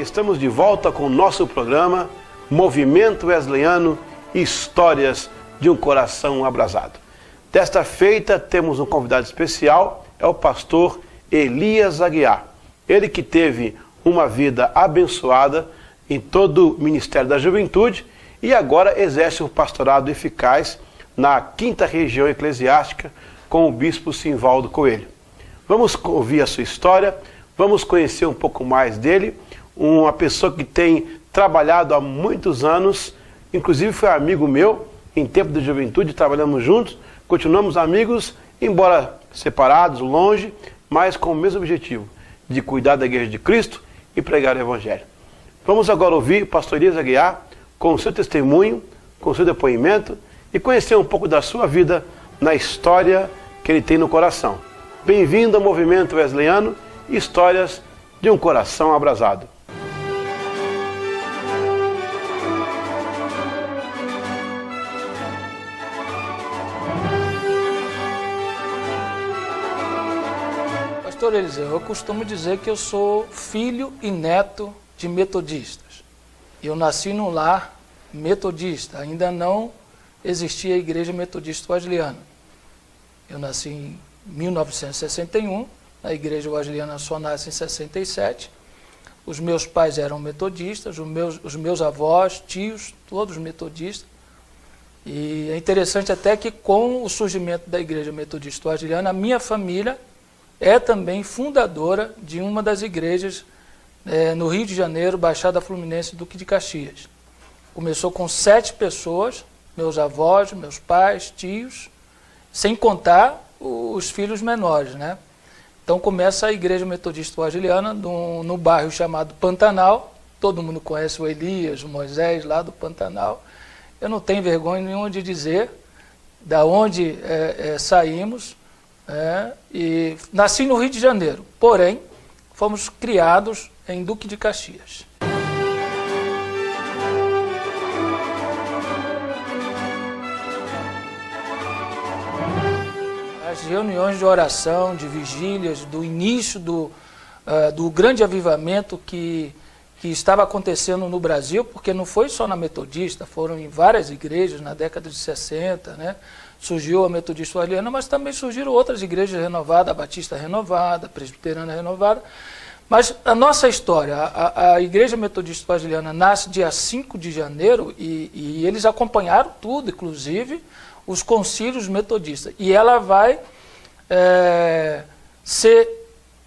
estamos de volta com o nosso programa Movimento Wesleyano, Histórias de um Coração Abrasado. Desta feita temos um convidado especial, é o pastor Elias Aguiar. Ele que teve uma vida abençoada em todo o Ministério da Juventude e agora exerce um pastorado eficaz na 5ª Região Eclesiástica com o bispo Simvaldo Coelho. Vamos ouvir a sua história, vamos conhecer um pouco mais dele, uma pessoa que tem trabalhado há muitos anos, inclusive foi amigo meu em tempo de juventude, trabalhamos juntos, continuamos amigos, embora separados, longe, mas com o mesmo objetivo, de cuidar da Igreja de Cristo e pregar o Evangelho. Vamos agora ouvir o pastor Elias Aguiar com o seu testemunho, com o seu depoimento e conhecer um pouco da sua vida na história que ele tem no coração. Bem-vindo ao Movimento Wesleyano, Histórias de um Coração Abrasado. Pastor Eliseu, eu costumo dizer que eu sou filho e neto de metodistas. Eu nasci num lar metodista, ainda não existia a Igreja Metodista Wesleyana. Eu nasci em 1961, a Igreja Wesleyana só nasce em 67. Os meus pais eram metodistas, os meus avós, tios, todos metodistas. E é interessante até que com o surgimento da Igreja Metodista Wesleyana, a minha família é também fundadora de uma das igrejas no Rio de Janeiro, Baixada Fluminense, Duque de Caxias. Começou com 7 pessoas, meus avós, meus pais, tios, sem contar os filhos menores, né? Então começa a Igreja Metodista Wesleyana no bairro chamado Pantanal. Todo mundo conhece o Elias, o Moisés, lá do Pantanal. Eu não tenho vergonha nenhuma de dizer da onde saímos. E nasci no Rio de Janeiro, porém fomos criados em Duque de Caxias. As reuniões de oração, de vigílias, do início do grande avivamento que estava acontecendo no Brasil, porque não foi só na Metodista, foram em várias igrejas na década de 60, né? Surgiu a Metodista Wesleyana, mas também surgiram outras igrejas renovadas, a Batista renovada, a Presbiteriana renovada. Mas a nossa história, a Igreja Metodista Wesleyana nasce dia 5 de janeiro e eles acompanharam tudo, inclusive os concílios metodistas. E ela vai ser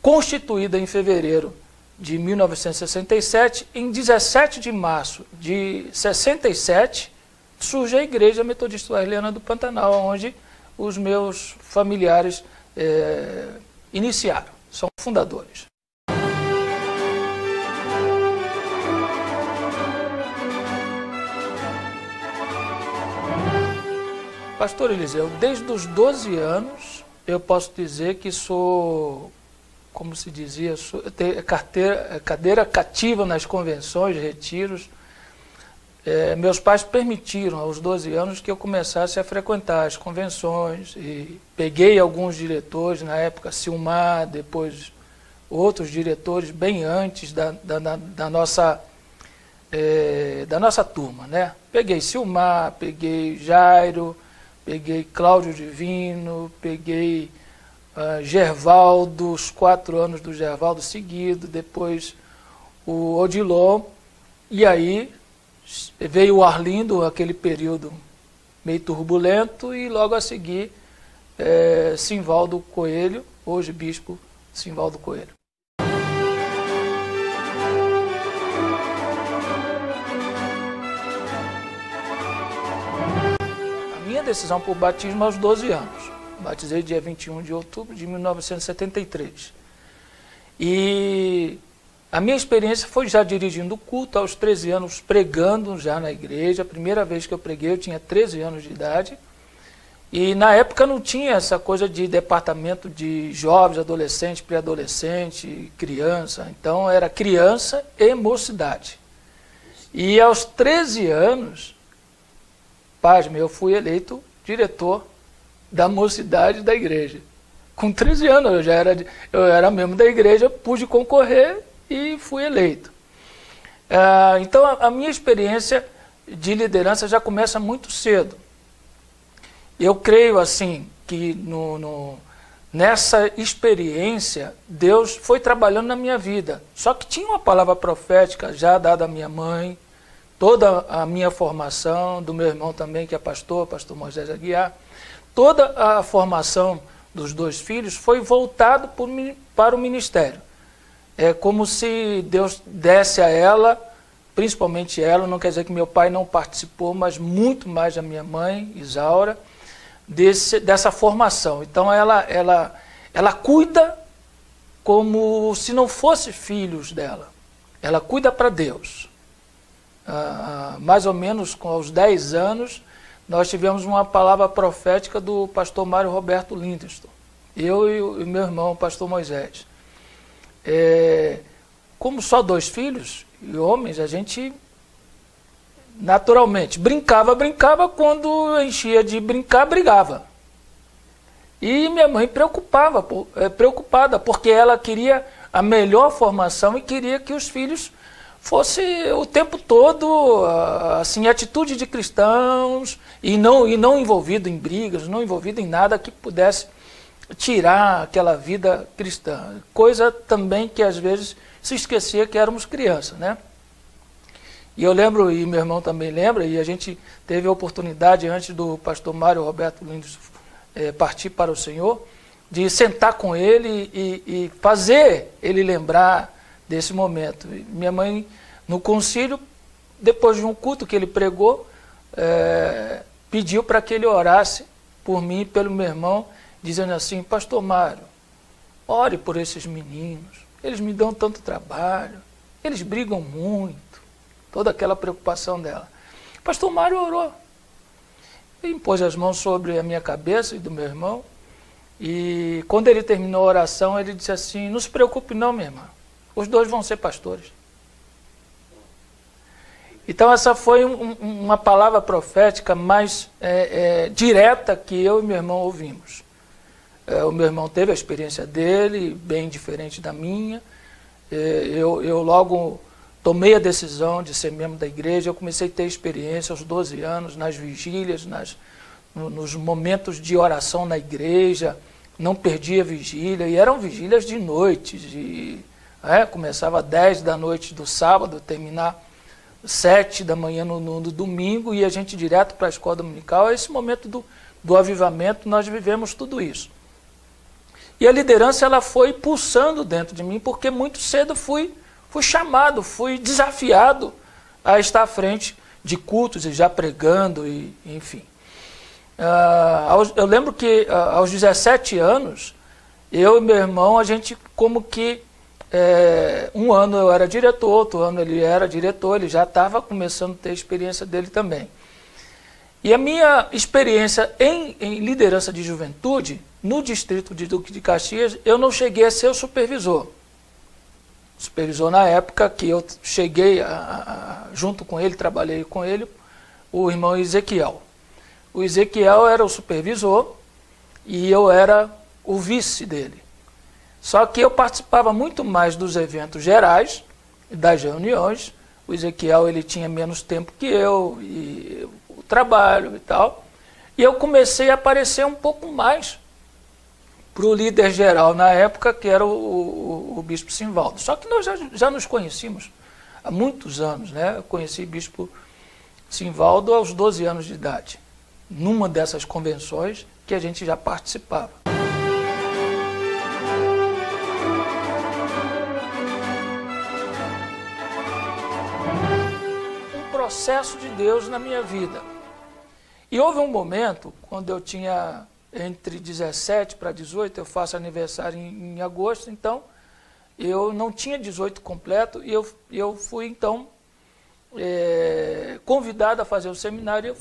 constituída em fevereiro de 1967. Em 17 de março de 67, surge a Igreja Metodista Wesleyana do Pantanal, onde os meus familiares iniciaram, são fundadores. Pastor Eliseu, desde os 12 anos, eu posso dizer que sou, como se dizia, tenho cadeira cativa nas convenções, retiros. Meus pais permitiram aos 12 anos que eu começasse a frequentar as convenções e peguei alguns diretores, na época Silmar, depois outros diretores bem antes da nossa turma, né? Peguei Silmar, peguei Jairo, peguei Cláudio Divino, peguei Gervaldo, os 4 anos do Gervaldo seguido, depois o Odilon, e aí veio o Arlindo, aquele período meio turbulento, e logo a seguir Simvaldo Coelho, hoje bispo Simvaldo Coelho. A minha decisão por batismo aos 12 anos. Batizei dia 21 de outubro de 1973. E a minha experiência foi já dirigindo culto aos 13 anos, pregando já na igreja. A primeira vez que eu preguei eu tinha 13 anos de idade. E na época não tinha essa coisa de departamento de jovens, adolescentes, pré-adolescente, criança. Então era criança e mocidade. E aos 13 anos, pasme, eu fui eleito diretor da mocidade da igreja. Com 13 anos eu era membro da igreja, pude concorrer e fui eleito. Então, a minha experiência de liderança já começa muito cedo. Eu creio, assim, que nessa experiência, Deus foi trabalhando na minha vida. Só que tinha uma palavra profética já dada à minha mãe, toda a minha formação, do meu irmão também, que é pastor Moisés Aguiar, toda a formação dos 2 filhos foi voltado para o ministério. É como se Deus desse a ela, principalmente ela, não quer dizer que meu pai não participou, mas muito mais a minha mãe, Isaura, dessa formação. Então ela cuida como se não fosse filhos dela. Ela cuida para Deus. Mais ou menos aos 10 anos, nós tivemos uma palavra profética do pastor Mário Roberto Lindeston. Eu e meu irmão, o pastor Moisés. Como só 2 filhos e homens, a gente naturalmente brincava, quando enchia de brincar, brigava. E minha mãe preocupada, porque ela queria a melhor formação e queria que os filhos fossem o tempo todo assim, atitude de cristãos e não envolvido em brigas, não envolvido em nada que pudesse tirar aquela vida cristã. Coisa também que às vezes se esquecia que éramos crianças, né? E eu lembro, e meu irmão também lembra, e a gente teve a oportunidade, antes do pastor Mário Roberto Lindos partir para o Senhor, de sentar com ele e fazer ele lembrar desse momento. E minha mãe, no concílio, depois de um culto que ele pregou, pediu para que ele orasse por mim e pelo meu irmão, dizendo assim: pastor Mário, ore por esses meninos, eles me dão tanto trabalho, eles brigam muito. Toda aquela preocupação dela. O pastor Mário orou. Ele impôs as mãos sobre a minha cabeça e do meu irmão. E quando ele terminou a oração, ele disse assim: não se preocupe não, minha irmã. Os 2 vão ser pastores. Então essa foi uma palavra profética mais direta que eu e meu irmão ouvimos. O meu irmão teve a experiência dele, bem diferente da minha. Eu logo tomei a decisão de ser membro da igreja. Eu comecei a ter experiência aos 12 anos, nas vigílias, nos momentos de oração na igreja. Não perdia vigília, e eram vigílias de noite. Começava às 10 da noite do sábado, terminar 7 da manhã no domingo, e a gente direto para a escola dominical. Esse momento do avivamento, nós vivemos tudo isso. E a liderança ela foi pulsando dentro de mim, porque muito cedo fui chamado, fui desafiado a estar à frente de cultos e já pregando, enfim. Eu lembro que aos 17 anos, eu e meu irmão, a gente como que, um ano eu era diretor, outro ano ele era diretor, ele já estava começando a ter a experiência dele também. E a minha experiência em liderança de juventude, no distrito de Duque de Caxias, eu não cheguei a ser o supervisor. Supervisor na época que eu cheguei junto com ele, trabalhei com ele, o irmão Ezequiel. O Ezequiel era o supervisor e eu era o vice dele. Só que eu participava muito mais dos eventos gerais, das reuniões. O Ezequiel ele tinha menos tempo que eu, e o trabalho e tal. E eu comecei a aparecer um pouco mais para o líder geral na época, que era o bispo Simvaldo. Só que nós já nos conhecíamos há muitos anos, né? Eu conheci o bispo Simvaldo aos 12 anos de idade, numa dessas convenções que a gente já participava. Um processo de Deus na minha vida. E houve um momento, quando eu tinha entre 17 para 18, eu faço aniversário em agosto, então eu não tinha 18 completo, e eu fui então convidado a fazer o seminário. Eu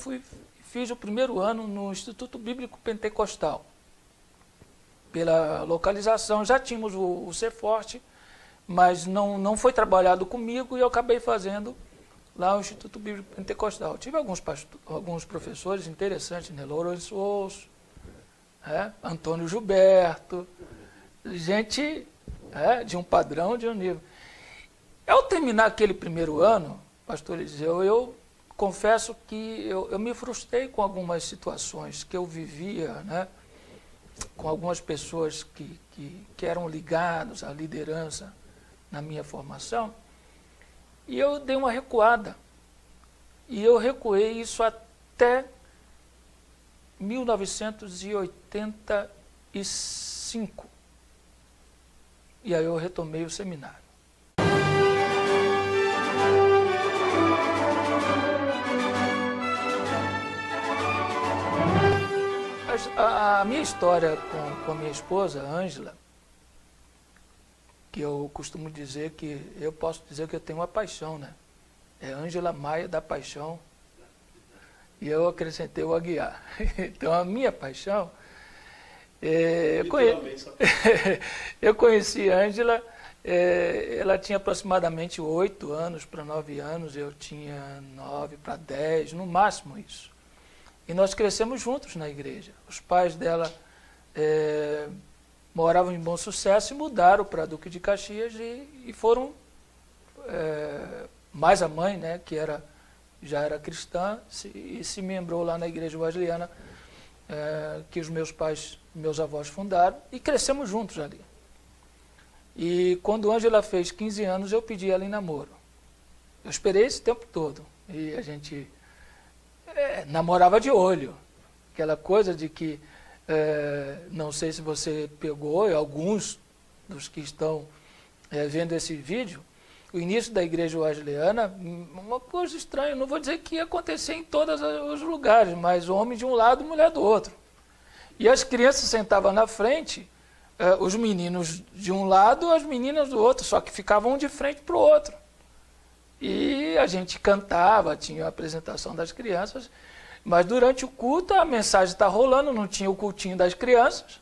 fiz o primeiro ano no Instituto Bíblico Pentecostal. Pela localização, já tínhamos o Ser Forte, mas não foi trabalhado comigo, e eu acabei fazendo lá o Instituto Bíblico Pentecostal. Tive alguns professores interessantes, né? Lourenço Osso, Antônio Gilberto, gente de um padrão, de um nível. Ao terminar aquele primeiro ano, pastor Eliseu, eu confesso que eu me frustrei com algumas situações que eu vivia, né, com algumas pessoas que eram ligados à liderança na minha formação, e eu dei uma recuada. E eu recuei isso até 1985. E aí eu retomei o seminário. A minha história com a minha esposa, Ângela, que eu costumo dizer que, eu posso dizer que eu tenho uma paixão, né? É Ângela Maia da Paixão, e eu acrescentei o Aguiar. Então a minha paixão, eu conheci a Ângela, ela tinha aproximadamente 8 anos para 9 anos, eu tinha 9 para 10, no máximo isso. E nós crescemos juntos na igreja. Os pais dela moravam em Bom Sucesso e mudaram para Duque de Caxias e foram, mais a mãe, né, que já era cristã, e se membrou lá na igreja wesleyana, que os meus avós fundaram, e crescemos juntos ali. E quando Ângela fez 15 anos, eu pedi ela em namoro. Eu esperei esse tempo todo, e a gente namorava de olho. Aquela coisa de que, não sei se você pegou, e alguns dos que estão vendo esse vídeo, o início da igreja wesleyana, uma coisa estranha, não vou dizer que ia acontecer em todos os lugares, mas homem de um lado e mulher do outro. E as crianças sentavam na frente, os meninos de um lado, as meninas do outro, só que ficavam um de frente para o outro. E a gente cantava, tinha a apresentação das crianças, mas durante o culto a mensagem está rolando, não tinha o cultinho das crianças.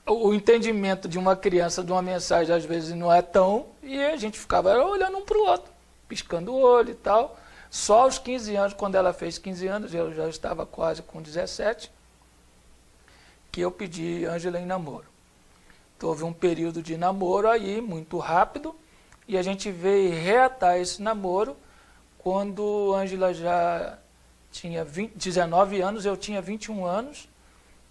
O entendimento de uma criança de uma mensagem às vezes não é tão, e a gente ficava olhando um para o outro, piscando o olho e tal. Só aos 15 anos, quando ela fez 15 anos, eu já estava quase com 17, que eu pedi Ângela em namoro. Então, houve um período de namoro aí, muito rápido, e a gente veio reatar esse namoro quando Ângela já tinha 19 anos, eu tinha 21 anos,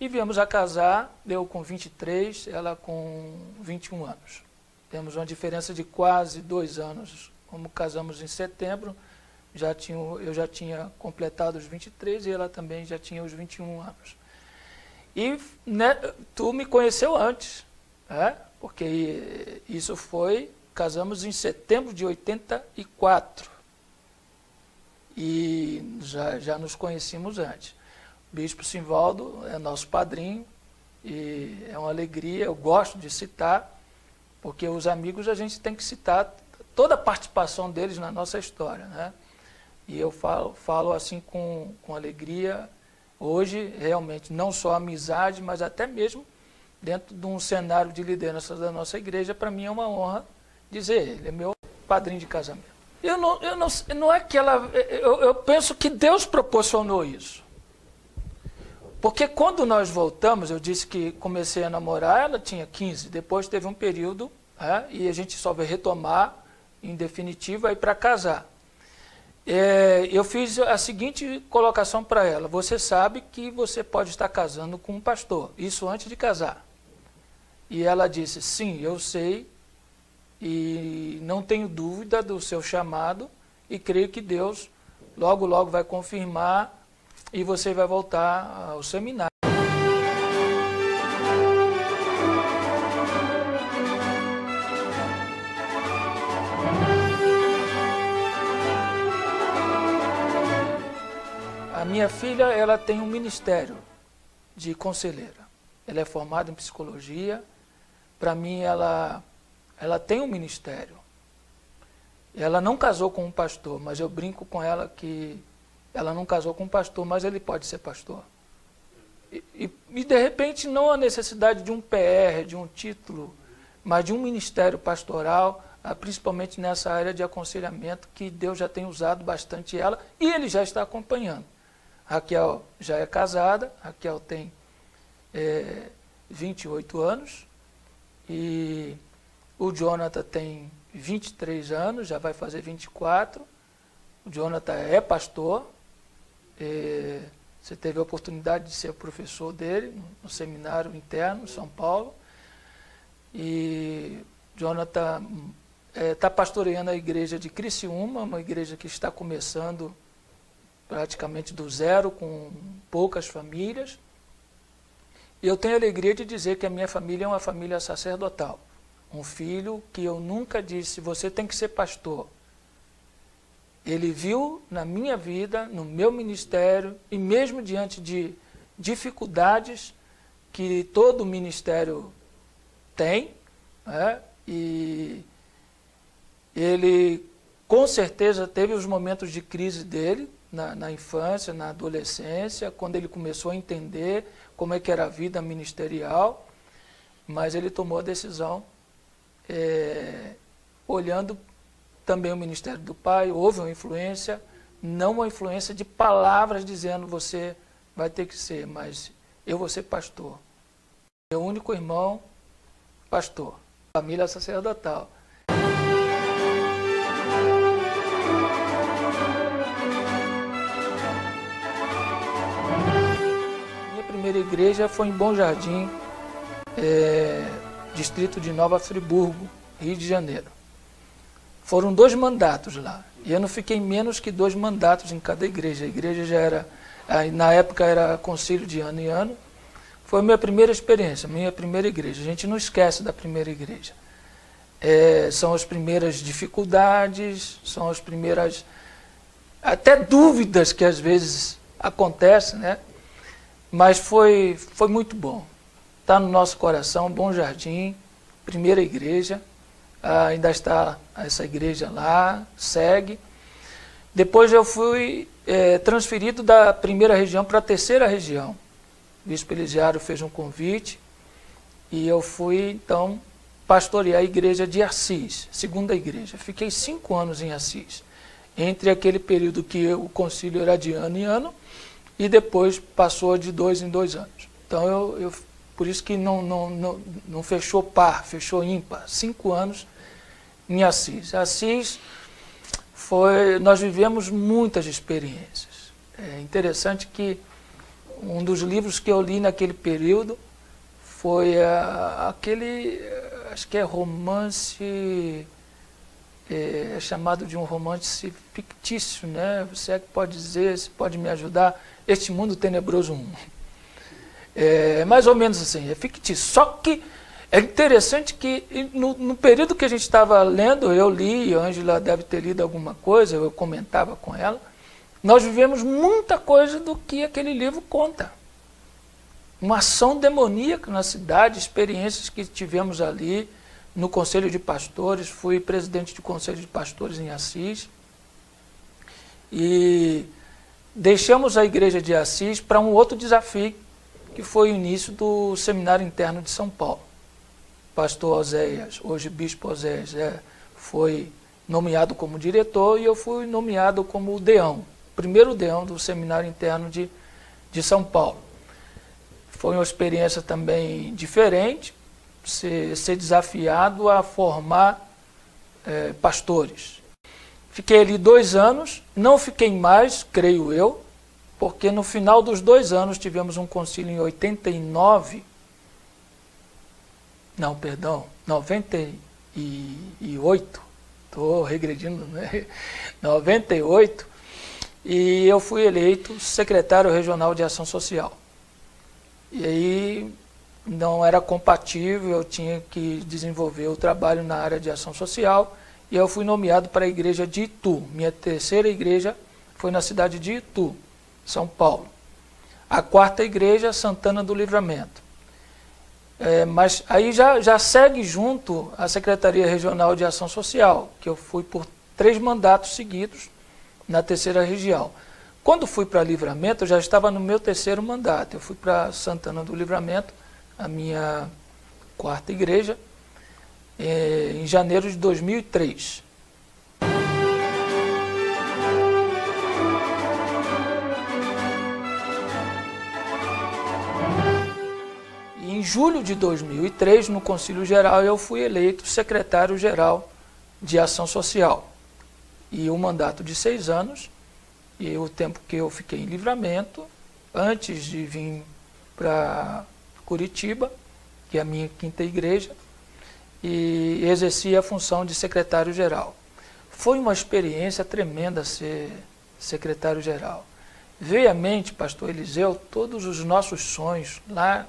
e viemos a casar, eu com 23, ela com 21 anos. Temos uma diferença de quase 2 anos. Como casamos em setembro, eu já tinha completado os 23 e ela também já tinha os 21 anos. E né, tu me conheceu antes, né? Porque isso casamos em setembro de 84. E já nos conhecíamos antes. O Bispo Simvaldo é nosso padrinho e é uma alegria, eu gosto de citar, porque os amigos a gente tem que citar toda a participação deles na nossa história, né? E eu falo assim com alegria, hoje realmente não só amizade, mas até mesmo dentro de um cenário de liderança da nossa igreja, para mim é uma honra dizer, ele é meu padrinho de casamento. Não é que eu penso que Deus proporcionou isso. Porque quando nós voltamos, eu disse que comecei a namorar, ela tinha 15, depois teve um período, e a gente só vai retomar, em definitivo, aí para casar. Eu fiz a seguinte colocação para ela, você sabe que você pode estar casando com um pastor, isso antes de casar. E ela disse, sim, eu sei, e não tenho dúvida do seu chamado, e creio que Deus logo, logo vai confirmar, e você vai voltar ao seminário. A minha filha, ela tem um ministério de conselheira. Ela é formada em psicologia. Para mim, ela tem um ministério. Ela não casou com um pastor, mas eu brinco com ela que ela não casou com um pastor, mas ele pode ser pastor. E de repente, não a necessidade de um PR, de um título, mas de um ministério pastoral, principalmente nessa área de aconselhamento, que Deus já tem usado bastante ela, e ele já está acompanhando. Raquel já é casada, Raquel tem 28 anos, e O Jonathan tem 23 anos, já vai fazer 24. O Jonathan é pastor. Você teve a oportunidade de ser professor dele no seminário interno em São Paulo. E Jonathan está pastoreando a igreja de Criciúma, uma igreja que está começando praticamente do zero, com poucas famílias. E eu tenho a alegria de dizer que a minha família é uma família sacerdotal. Um filho que eu nunca disse, você tem que ser pastor. Ele viu na minha vida, no meu ministério, e mesmo diante de dificuldades que todo ministério tem, né? E ele com certeza teve os momentos de crise dele, na infância, na adolescência, quando ele começou a entender como é que era a vida ministerial, mas ele tomou a decisão, olhando também o ministério do pai. Houve uma influência, não uma influência de palavras dizendo você vai ter que ser, mas eu vou ser pastor. Meu único irmão, pastor, família sacerdotal. Minha primeira igreja foi em Bom Jardim, distrito de Nova Friburgo, Rio de Janeiro. Foram 2 mandatos lá, e eu não fiquei menos que 2 mandatos em cada igreja. A igreja já era, na época era concílio de ano em ano. Foi a minha primeira experiência, minha primeira igreja. A gente não esquece da primeira igreja. São as primeiras dificuldades, são as primeiras até dúvidas que às vezes acontecem, né? Mas foi muito bom. Está no nosso coração, Bom Jardim, primeira igreja. Ainda está essa igreja lá, segue. Depois eu fui transferido da primeira região para a terceira região. O bispo Elisiário fez um convite e eu fui, então, pastorear a igreja de Assis, segunda igreja. Fiquei 5 anos em Assis, entre aquele período que o concílio era de ano em ano e depois passou de 2 em 2 anos. Então, por isso que não fechou par, fechou ímpar. 5 anos em Assis. Assis nós vivemos muitas experiências. É interessante que um dos livros que eu li naquele período foi aquele, acho que é romance, chamado de um romance fictício, né? Você é que pode dizer, você pode me ajudar, Este Mundo Tenebroso 1. É mais ou menos assim, é fictício. Só que é interessante que no período que a gente estava lendo, eu li, a Ângela deve ter lido alguma coisa, eu comentava com ela, nós vivemos muita coisa do que aquele livro conta. Uma ação demoníaca na cidade, experiências que tivemos ali no Conselho de Pastores. Fui presidente de Conselho de Pastores em Assis. E deixamos a igreja de Assis para um outro desafio, que foi o início do Seminário Interno de São Paulo. Pastor Oséias, hoje Bispo Oséias, foi nomeado como diretor e eu fui nomeado como deão, primeiro deão do Seminário Interno de São Paulo. Foi uma experiência também diferente, ser desafiado a formar pastores. Fiquei ali 2 anos, não fiquei mais, creio eu, porque no final dos 2 anos tivemos um concílio em 98, estou regredindo, né? 98, e eu fui eleito secretário regional de ação social. E aí não era compatível, eu tinha que desenvolver o trabalho na área de ação social, e eu fui nomeado para a igreja de Itu. Minha terceira igreja foi na cidade de Itu, São Paulo. A 4ª igreja, Santana do Livramento. Mas aí já segue junto a Secretaria Regional de Ação Social, que eu fui por 3 mandatos seguidos na terceira região. Quando fui para Livramento, eu já estava no meu 3º mandato. Eu fui para Santana do Livramento, a minha 4ª igreja, em janeiro de 2003. em julho de 2003, no Concílio Geral, eu fui eleito secretário-geral de Ação Social. E o mandato de 6 anos, e o tempo que eu fiquei em Livramento, antes de vir para Curitiba, que é a minha quinta igreja, e exerci a função de secretário-geral. Foi uma experiência tremenda ser secretário-geral. Veio à mente, pastor Eliseu, todos os nossos sonhos, lá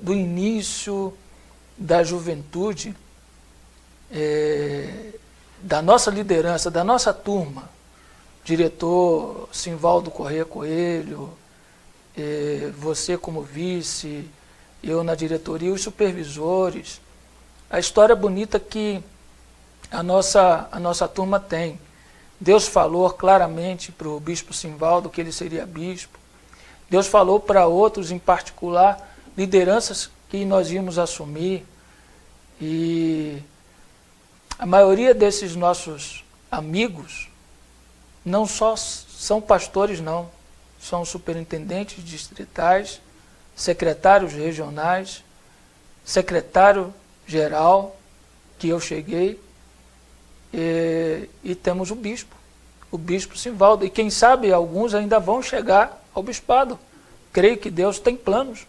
do início da juventude, da nossa liderança, da nossa turma, diretor Simvaldo Corrêa Coelho, você como vice, eu na diretoria, os supervisores, a história bonita que a nossa turma tem. Deus falou claramente para o bispo Simvaldo que ele seria bispo. Deus falou para outros, em particular, lideranças que nós íamos assumir. E a maioria desses nossos amigos não só são pastores, não. São superintendentes distritais, secretários regionais, secretário-geral, que eu cheguei, e temos o bispo Simvaldo. E quem sabe alguns ainda vão chegar ao bispado. Creio que Deus tem planos.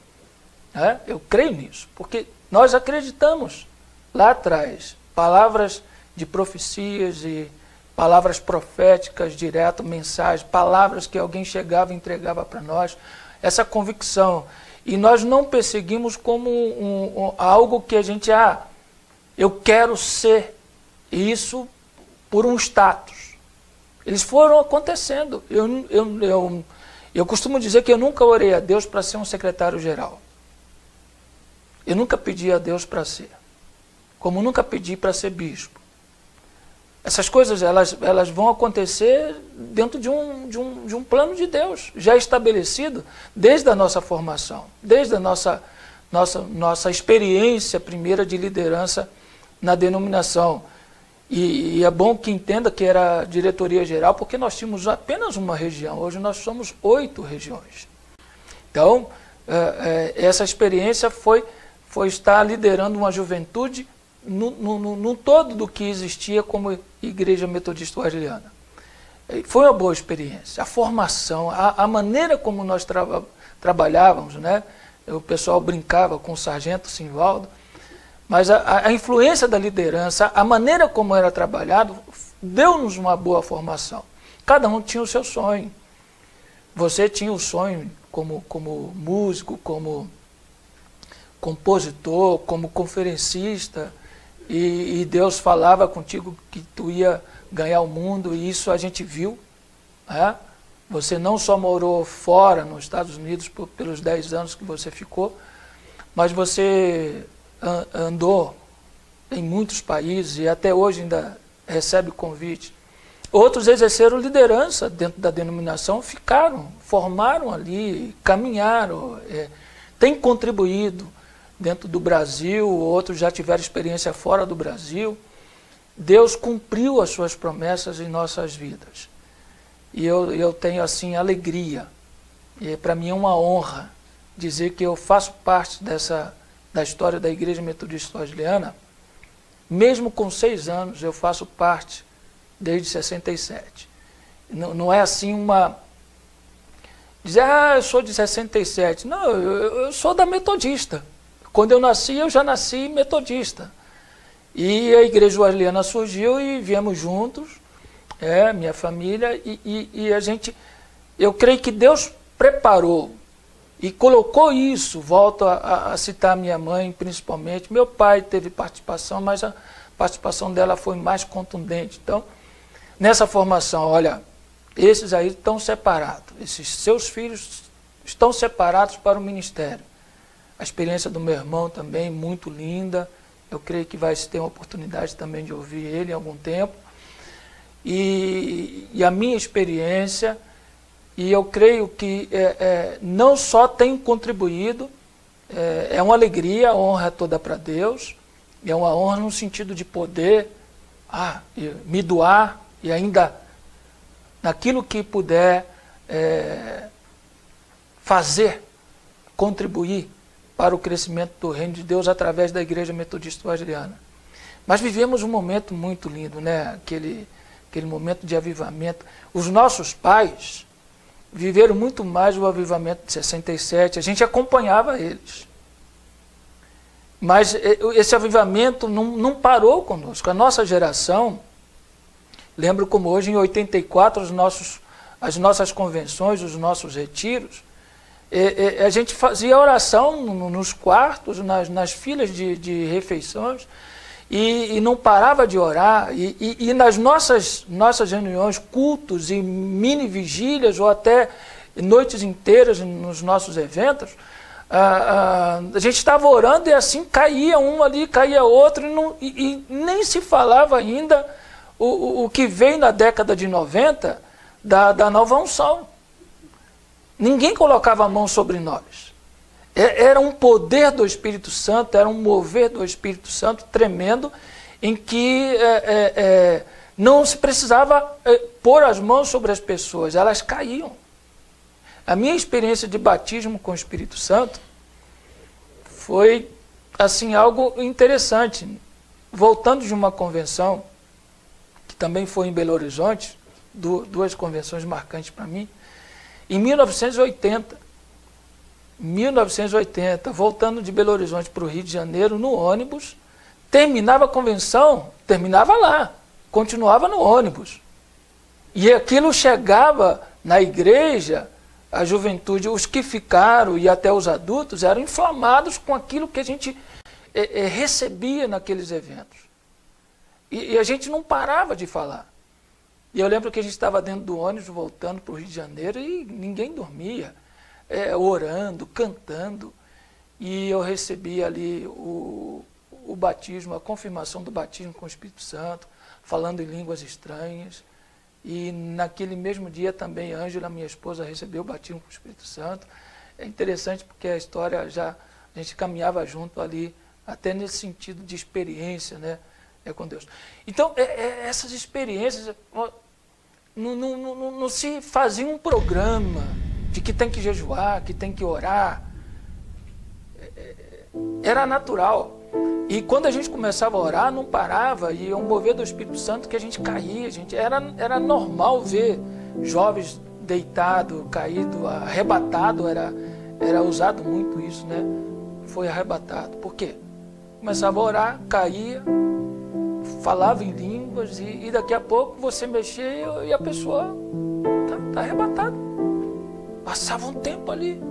Né? Eu creio nisso, porque nós acreditamos lá atrás, palavras de profecias e palavras proféticas direto, mensagens, palavras que alguém chegava e entregava para nós, essa convicção. E nós não perseguimos como algo que a gente, eu quero ser isso por um status. Eles foram acontecendo. Eu costumo dizer que eu nunca orei a Deus para ser um secretário-geral. Eu nunca pedi a Deus para ser. Como nunca pedi para ser bispo. Essas coisas, elas vão acontecer dentro de um plano de Deus, já estabelecido desde a nossa formação, desde a nossa experiência primeira de liderança na denominação. E é bom que entenda que era diretoria geral, porque nós tínhamos apenas uma região, hoje nós somos 8 regiões. Então, essa experiência foi estar liderando uma juventude no todo do que existia como Igreja Metodista Wesleyana. Foi uma boa experiência. A formação, a maneira como nós trabalhávamos, né? O pessoal brincava com o sargento Simvaldo, mas a influência da liderança, a maneira como era trabalhado, deu-nos uma boa formação. Cada um tinha o seu sonho. Você tinha o sonho como músico, como compositor, como conferencista, e Deus falava contigo que tu ia ganhar o mundo, e isso a gente viu. Né? Você não só morou fora, nos Estados Unidos, pelos 10 anos que você ficou, mas você andou em muitos países e até hoje ainda recebe convite. Outros exerceram liderança dentro da denominação, formaram ali, caminharam, têm contribuído dentro do Brasil, outros já tiveram experiência fora do Brasil. Deus cumpriu as suas promessas em nossas vidas. E eu tenho assim alegria, e para mim é uma honra dizer que eu faço parte da história da Igreja Metodista Wesleyana. Mesmo com 6 anos, eu faço parte desde 67. Não é assim dizer, eu sou de 67. Não, eu sou da Metodista. Quando eu nasci, eu já nasci metodista. E a Igreja Wesleyana surgiu e viemos juntos, minha família, e a gente, eu creio que Deus preparou e colocou isso. Volto a citar minha mãe, principalmente. Meu pai teve participação, mas a participação dela foi mais contundente. Então, nessa formação, olha, esses aí estão separados. Esses seus filhos estão separados para o ministério. A experiência do meu irmão também, muito linda. Eu creio que vai se ter uma oportunidade também de ouvir ele em algum tempo. E a minha experiência, e eu creio que não só tem contribuído, é uma alegria, a honra é toda para Deus, é uma honra no sentido de poder me doar e ainda, naquilo que puder fazer, contribuir para o crescimento do reino de Deus através da Igreja Metodista Wesleyana. Mas vivemos um momento muito lindo, né? Aquele momento de avivamento. Os nossos pais viveram muito mais o avivamento de 67, a gente acompanhava eles. Mas esse avivamento não parou conosco. A nossa geração, lembro como hoje, em 84, as nossas convenções, os nossos retiros, a gente fazia oração nos quartos, nas filas de refeições, e não parava de orar. E nas nossas reuniões, cultos e mini vigílias, ou até noites inteiras nos nossos eventos, a gente estava orando e assim caía um ali, caía outro, e nem se falava ainda o que veio na década de 90 da nova unção. Ninguém colocava a mão sobre nós. Era um poder do Espírito Santo, era um mover do Espírito Santo tremendo, em que não se precisava pôr as mãos sobre as pessoas, elas caíam. A minha experiência de batismo com o Espírito Santo foi assim, algo interessante. Voltando de uma convenção, que também foi em Belo Horizonte, duas convenções marcantes para mim, em 1980, voltando de Belo Horizonte para o Rio de Janeiro, no ônibus, terminava a convenção, terminava lá, continuava no ônibus. E aquilo chegava na igreja, a juventude, os que ficaram e até os adultos, eram inflamados com aquilo que a gente recebia naqueles eventos. E a gente não parava de falar. E eu lembro que a gente estava dentro do ônibus, voltando para o Rio de Janeiro, e ninguém dormia, orando, cantando. E eu recebi ali o batismo, a confirmação do batismo com o Espírito Santo, falando em línguas estranhas. E naquele mesmo dia também, Ângela, minha esposa, recebeu o batismo com o Espírito Santo. É interessante porque a história a gente caminhava junto ali, até nesse sentido de experiência, né, com Deus. Então, essas experiências, não se fazia um programa de que tem que jejuar, que tem que orar. Era natural. E quando a gente começava a orar, não parava, e um mover do Espírito Santo que a gente caía. Era normal ver jovens deitados, caídos, arrebatado, era usado muito isso, né? Foi arrebatado. Por quê? Começava a orar, caía, falava em línguas, e daqui a pouco você mexia e a pessoa tá arrebatada. Passava um tempo ali.